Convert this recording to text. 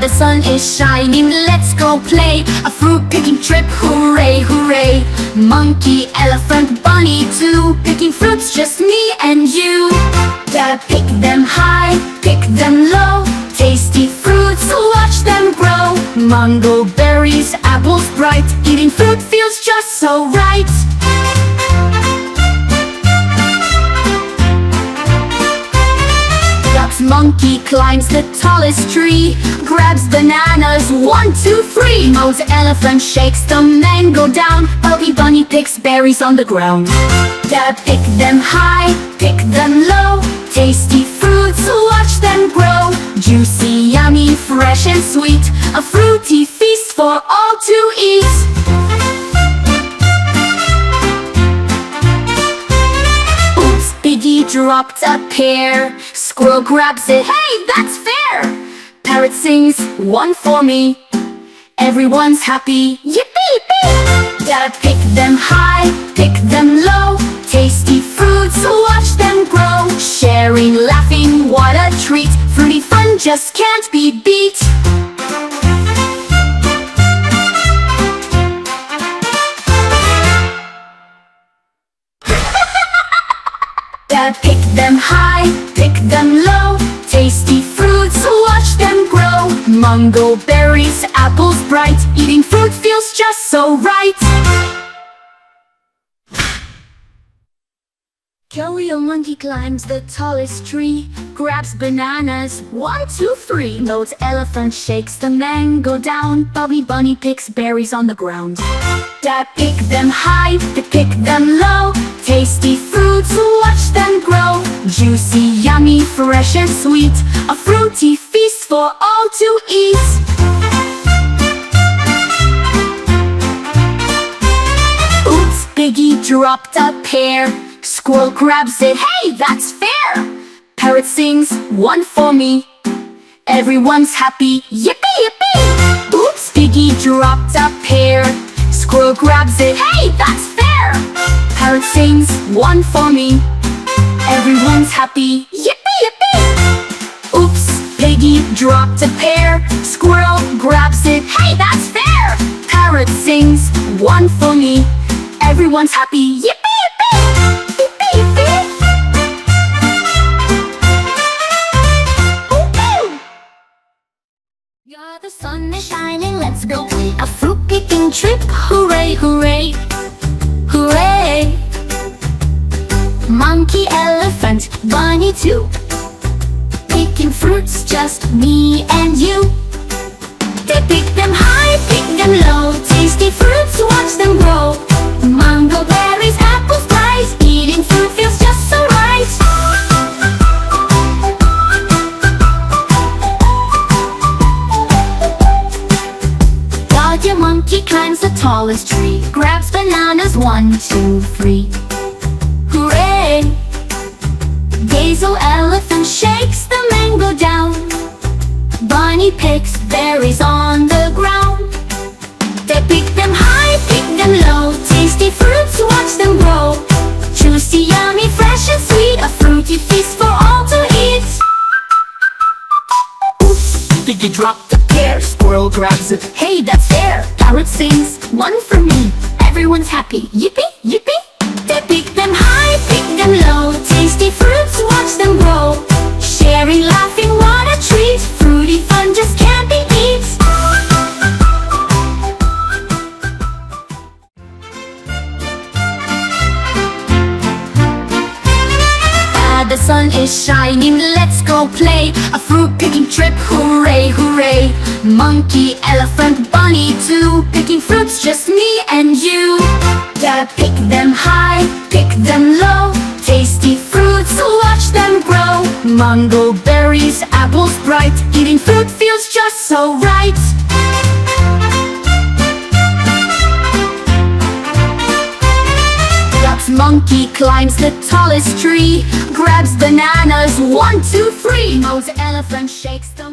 The sun is shining, let's go play a fruit picking trip, hooray, hooray. Monkey, elephant, bunny too, picking fruits, just me and you. Gotta pick them high, pick them low, tasty fruits, watch them grow. Mango, berries, apples bright, eating fruit feels just so right. Monkey climbs the tallest tree, grabs bananas, 1, 2, 3. Moe's elephant shakes the mango down, Puppy bunny picks berries on the ground. Gotta pick them high, pick them low, tasty fruits, watch them grow. Juicy, yummy, fresh and sweet, a fruity feast for all to eat. Piggy dropped a pear, squirrel grabs it, hey, that's fair. Parrot sings, 1 for me, everyone's happy, yippee-yippee. Gotta pick them high, pick them low, tasty fruits, watch them grow. Sharing, laughing, what a treat, fruity fun just can't be beat. Gotta pick them high, pick them low, tasty fruits, watch them grow. Mango, berries, apples bright, eating fruit feels just so right. Joey a monkey climbs the tallest tree, grabs bananas, 1, 2, 3. Moe's elephant shakes the mango down, Bobby bunny picks berries on the ground. Gotta pick them high, pick them low, tasty fruits, watch them grow. Juicy, yummy, fresh and sweet, a fruity feast for all to eat. Oops, Piggy dropped a pear, squirrel grabs it, hey, that's fair. Parrot sings, 1 for me, everyone's happy, yippee-yippee. Oops, Piggy dropped a pear, squirrel grabs it, hey, that's fair. Parrot sings, 1 for me, everyone's happy, yippee-yippee. Oops, Piggy dropped a pear, squirrel grabs it, hey, that's fair. Parrot sings, 1 for me, everyone's happy, yippee-yippee. Yeah, the sun is shining, let's go play a fruit picking trip, hooray, hooray, hooray. Monkey, elephant, bunny too, picking fruits, just me and you. They pick them high, pick them low, tasty fruits, watch them grow. Mango, berries, apples bright, eating fruit feels just so right. Doggy monkey climbs the tallest tree, grabs bananas, 1, 2, 3. Hooray! Gazelle elephant shakes the mango down, bunny picks berries on the ground. They pick them high, pick them low, tasty fruits, watch them grow. Juicy, yummy, fresh and sweet, a fruity feast for all to eat. Oops, Piggy dropped the pear, squirrel grabs it, hey, that's fair. Parrot sings, 1 for me, everyone's happy, yippee, yippee. They pick them high, pick them low, tasty fruits, watch them grow. Sharing, laughing, what a treat, fruity fun just can't be beat. The sun is shining, let's go play a fruit picking trip, hooray, hooray. Monkey, elephant, bunny too, picking fruits, just me and you. Gotta pick them high, pick them low, tasty fruits, watch them grow. Mango, berries, apples bright, eating fruit feels just so right. Monkey climbs the tallest tree, grabs bananas, 1, 2, 3. Moe's elephant shakes the